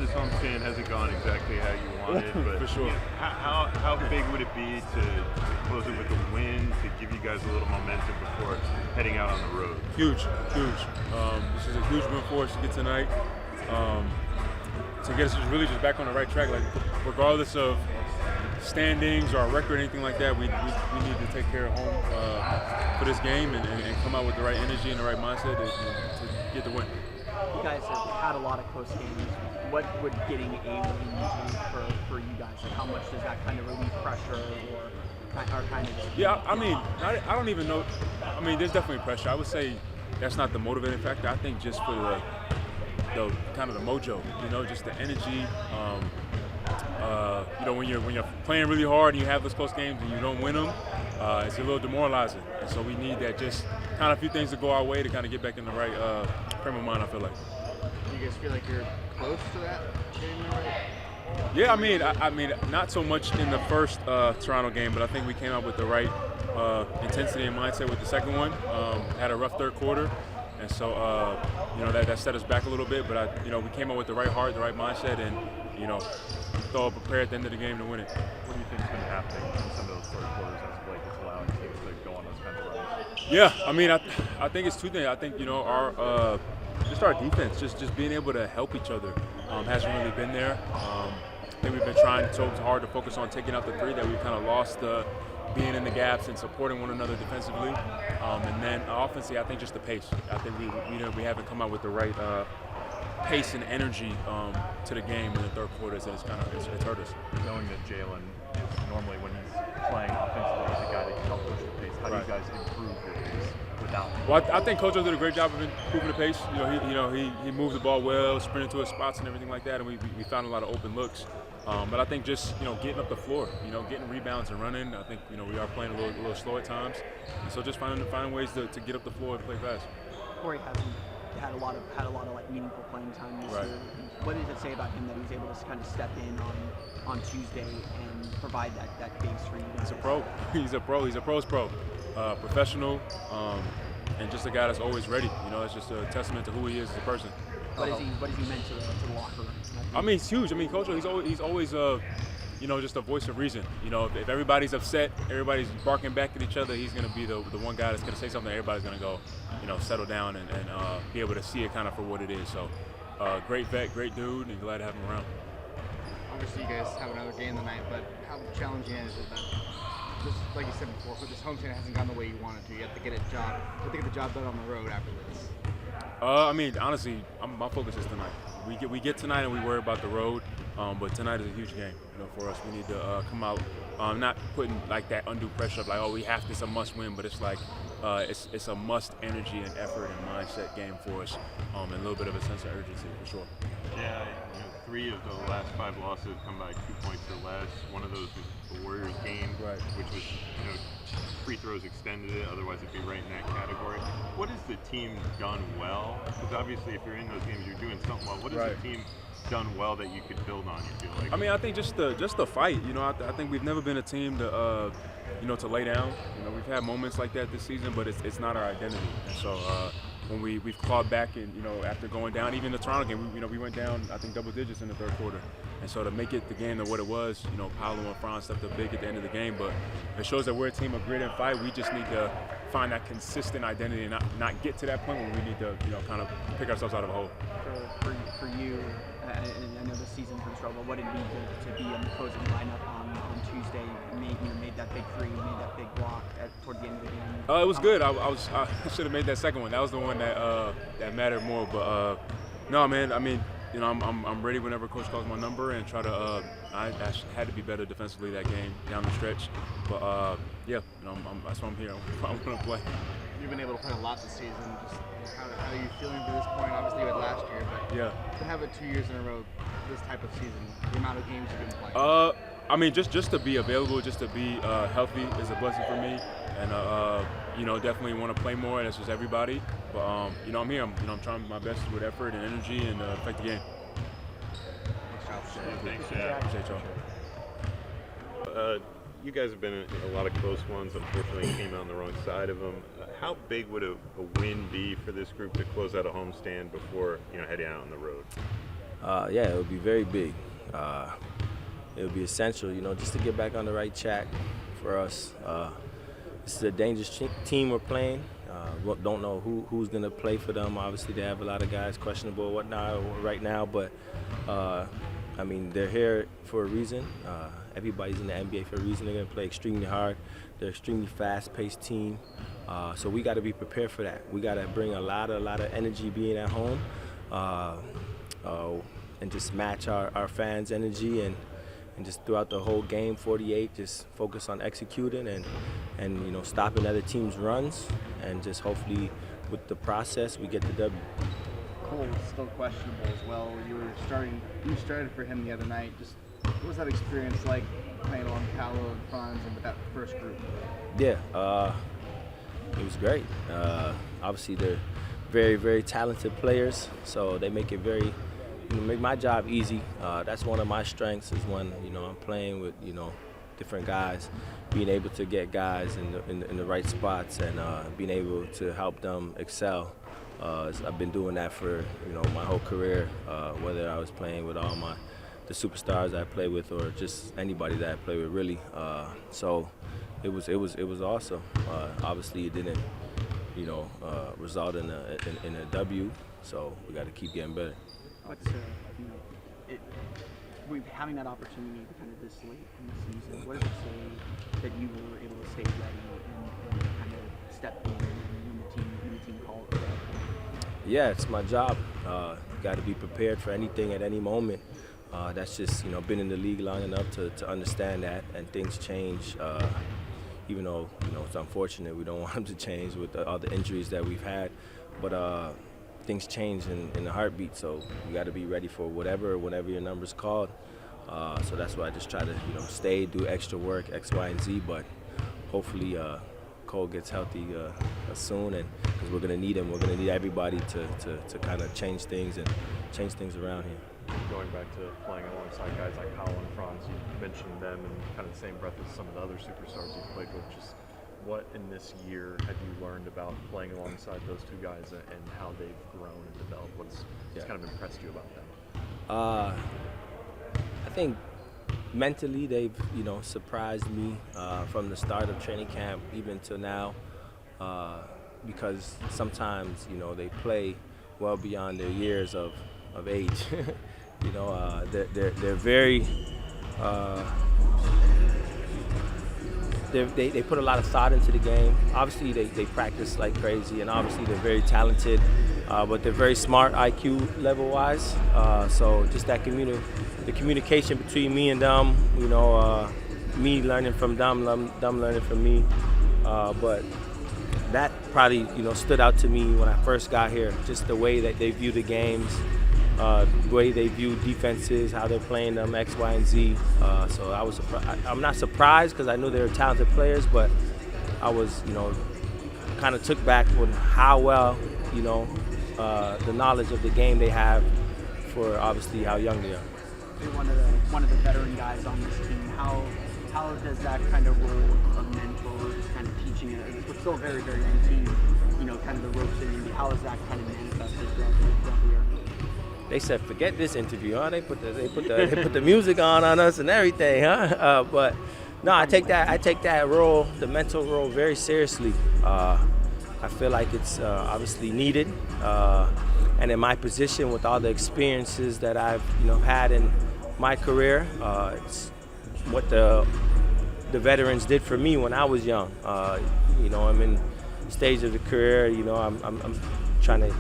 this homestand hasn't gone exactly how you wanted, but For sure. how big would it be to close it with a win to give you guys a little momentum before heading out on the road? Huge. This is a huge win for us to get tonight. To get us really just back on the right track. Like, regardless of standings or our record or anything like that, we need to take care of home for this game and come out with the right energy and the right mindset to get the win. You guys have had a lot of close games. What would getting a win do for you guys? Like, how much does that kind of relieve pressure or kind of? Yeah, I mean, I don't even know. I mean, there's definitely pressure. I would say that's not the motivating factor. I think just for the kind of the mojo, just the energy. When you're playing really hard and you have those close games and you don't win them, it's a little demoralizing. And so we need that just kind of a few things to go our way to kind of get back in the right frame of mind, I feel like. Do you guys feel like you're close to that? Getting the right? Yeah, I mean, not so much in the first Toronto game, but I think we came out with the right intensity and mindset with the second one. Had a rough third quarter, and so that set us back a little bit. But we came out with the right heart, the right mindset, and throw up a prayer at the end of the game to win it. What do you think has been happening in some of those third quarters as of late that's allowing teams to go on those kinds of runs? Yeah, I mean, I think it's two things. I think our defense, just being able to help each other, hasn't really been there. I think we've been trying so hard to focus on taking out the three that we've kind of lost being in the gaps and supporting one another defensively. And then offensively, I think just the pace. I think we haven't come out with the right pace and energy to the game in the third quarter, so it's hurt us. Knowing that Jalen is normally, when he's playing offensively, is a guy that can help push the pace. How do you guys improve your pace without him? Well, I think Coach did a great job of improving the pace. He moved the ball well, sprinted to his spots and everything like that, and we found a lot of open looks. But I think just getting up the floor, getting rebounds and running. I think we are playing a little slow at times, and so just finding ways to get up the floor and play fast. Cory hasn't had a lot of like meaningful playing time this year. What does it say about him that he's able to kind of step in on Tuesday and provide that base for you guys? He's a pro. He's a pro's pro. Professional, and just a guy that's always ready. It's just a testament to who he is as a person. What has he meant to the locker room? I mean, it's huge. I mean, Coach, he's always just a voice of reason. If everybody's upset, everybody's barking back at each other, he's going to be the one guy that's going to say something. Everybody's going to go, settle down and be able to see it kind of for what it is. So, great vet, great dude, and glad to have him around. Obviously, you guys have another game tonight, but how challenging is it that, just like you said before, for this homestand hasn't gone the way you wanted to? You have to get the job done on the road after this. I mean, honestly, my focus is tonight. We get tonight and we worry about the road, but tonight is a huge game, for us. We need to come out, not putting like that undue pressure of like, oh, we have this, a must win, but it's like it's a must energy and effort and mindset game for us, and a little bit of a sense of urgency for sure. Yeah, 3 of the last 5 losses have come by 2 points or less. One of those was the Warriors game, right, which was free throws extended it, otherwise it'd be right in that category. What has the team done well? Because obviously if you're in those games, you're doing something well. What has the team done well that you could build on, you feel like? I mean, I think just the fight. I think we've never been a team to to lay down. We've had moments like that this season, but it's not our identity. And so when we've clawed back and after going down, even the Toronto game, we went down I think double digits in the third quarter. And so to make it the game to what it was, Paolo and Franz stepped up big at the end of the game, but it shows that we're a team of grit and fight. We just need to find that consistent identity and not get to that point where we need to kind of pick ourselves out of a hole. For you, I know the season's been struggle. What did it mean to be in the closing lineup on Tuesday? Made that big three, made that big block toward the end of the game. It was good. I should have made that second one. That was the one that mattered more. But no, man. I mean, I'm ready whenever Coach calls my number and try to. I had to be better defensively that game down the stretch. But that's why I'm here. I'm gonna play. You've been able to play a lot this season. Just how are you feeling to this point? Obviously, you had last year, but to have it 2 years in a row, this type of season, the amount of games you've been playing. I mean, just to be available, just to be healthy is a blessing for me, and definitely want to play more. And it's just everybody. But I'm here. I'm trying my best with effort and energy and affect the game. Thanks, Appreciate y'all. You guys have been in a lot of close ones. Unfortunately, came out on the wrong side of them. How big would a win be for this group to close out a homestand before heading out on the road? Yeah, it would be very big. It would be essential, just to get back on the right track for us. This is a dangerous team we're playing. Don't know who's going to play for them. Obviously, they have a lot of guys questionable or whatnot right now, but they're here for a reason. Everybody's in the NBA for a reason. They're going to play extremely hard. They're an extremely fast-paced team. So we got to be prepared for that. We got to bring a lot of energy being at home, and just match our fans' energy and just throughout the whole game, 48, just focus on executing and stopping other teams' runs, and just hopefully with the process we get the W. Cole's still questionable as well. You started for him the other night. Just what was that experience like playing along Paolo and Franz and with that first group? Yeah, it was great. Obviously, they're very, very talented players, so they make it make my job easy. That's one of my strengths, is when I'm playing with different guys, being able to get guys in the right spots and being able to help them excel. I've been doing that for my whole career, whether I was playing with all the superstars I play with or just anybody that I play with, really. So it was awesome. Obviously, it didn't result in a W, so we got to keep getting better. Having that opportunity kind of this late in the season, what does it say that you were able to stay ready and kind of step in when the team called? Yeah, it's my job. Got to be prepared for anything at any moment. That's just been in the league long enough to understand that, and things change. Even though it's unfortunate, we don't want them to change with all the injuries that we've had, but things change in a heartbeat. So you got to be ready for whenever your number's called. So that's why I just try to stay, do extra work, X, Y, and Z. But hopefully Cole gets healthy soon, and because we're gonna need him, we're gonna need everybody to kind of change things around here. Going back to playing alongside guys like Paolo and Franz, you mentioned them in kind of the same breath as some of the other superstars you've played with. Just what in this year have you learned about playing alongside those two guys and how they've grown and developed? What's kind of impressed you about them? I think mentally they've surprised me from the start of training camp even till now, because sometimes they play well beyond their years of age. They're very they put a lot of thought into the game. Obviously they practice like crazy, and obviously they're very talented, but they're very smart IQ level wise. So just that the communication between me and them, me learning from them learning from me, but that probably stood out to me when I first got here. Just the way that they view the games, the way they view defenses, how they're playing them, X, Y, and Z. So I was I'm not surprised, because I knew they were talented players, but I was kind of took back with how well the knowledge of the game they have for obviously how young they are. You're one of the veteran guys on this team. How does that kind of role of mentor, just kind of teaching it? We're still a very, very young team, kind of the ropes in. How is that kind of manifested throughout the year? They said, forget this interview, huh? They put the music on us and everything, huh? But no, I take that role, the mentor role, very seriously. I feel like it's obviously needed, and in my position with all the experiences that I've had in my career, it's what the veterans did for me when I was young. I'm in the stage of the career. I'm trying to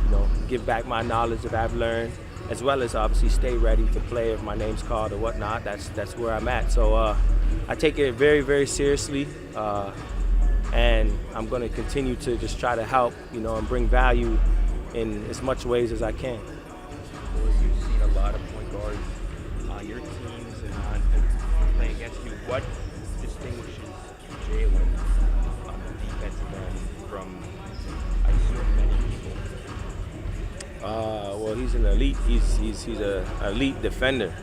give back my knowledge that I've learned, as well as obviously stay ready to play if my name's called or whatnot. That's where I'm at. So I take it very, very seriously, and I'm going to continue to just try to help, and bring value in as much ways as I can. Well, you've seen a lot of point guards on your teams and playing against you. What distinguishes Jalen on the defensive end from, I assume, many people? Well, he's an elite. He's an elite defender.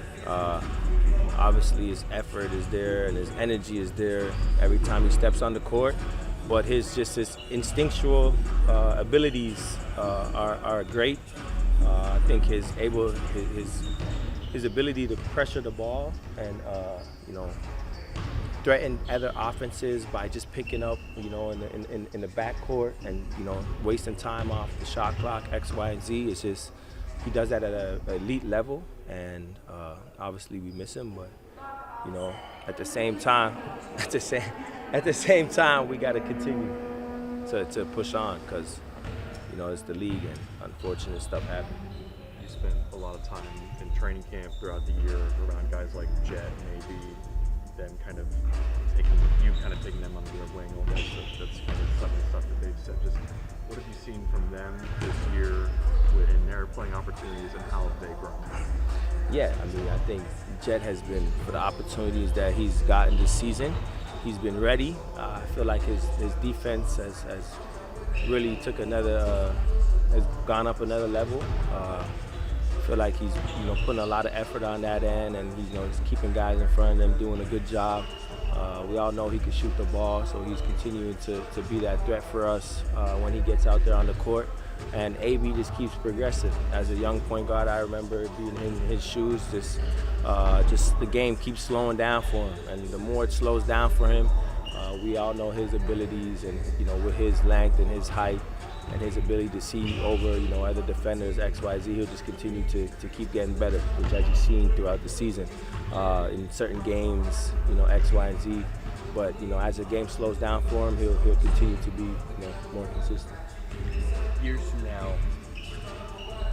Obviously, his effort is there and his energy is there every time he steps on the court. But his instinctual abilities are great. I think his ability to pressure the ball and threaten other offenses by just picking up, in the backcourt and wasting time off the shot clock, X, Y, and Z is just he does that at an elite level, and obviously we miss him, but at the same time, we got to continue to push on because it's the league and unfortunate stuff happens. You spent a lot of time in training camp throughout the year around guys like Jet and AB, then kind of taking them under your wing almost. That's kind of some of the stuff that they've said. Just what have you seen from them this year in their playing opportunities and how have they grown? Yeah, I think Jet has been, for the opportunities that he's gotten this season, he's been ready. I feel like his defense has really has gone up another level. I feel like he's putting a lot of effort on that end, and he's keeping guys in front of them, doing a good job. We all know he can shoot the ball, so he's continuing to be that threat for us when he gets out there on the court. And AB just keeps progressing. As a young point guard, I remember being in his shoes. Just the game keeps slowing down for him, and the more it slows down for him, we all know his abilities, and with his length and his height and his ability to see over other defenders, X, Y, Z, he'll just continue to keep getting better, which as you've seen throughout the season in certain games, X, Y, and Z. But as the game slows down for him, he'll continue to be more consistent. Years from now,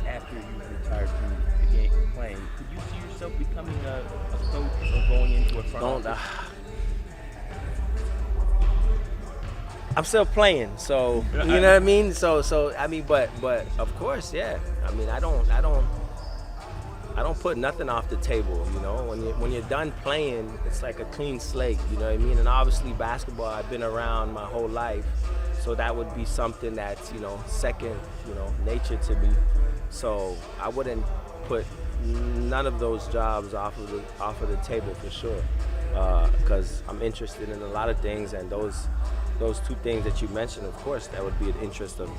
after you retire from the game playing, could you see yourself becoming a coach or going into a front office? I'm still playing, so you know what I mean. So but of course, yeah. I don't put nothing off the table. When you're done playing, it's like a clean slate. You know what I mean? And obviously, basketball, I've been around my whole life. So that would be something that's, second, nature to me. So I wouldn't put none of those jobs off of the table for sure, because I'm interested in a lot of things, and those two things that you mentioned, of course, that would be an interest of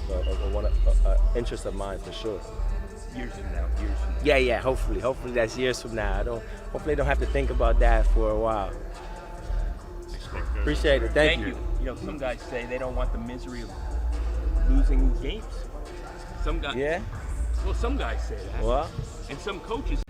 interest of mine for sure. Years from now. Yeah. Hopefully that's years from now. Hopefully I don't have to think about that for a while. Appreciate it. Thank you. Some guys say they don't want the misery of losing games. Some guys. Yeah. Well, some guys say that. Well. And some coaches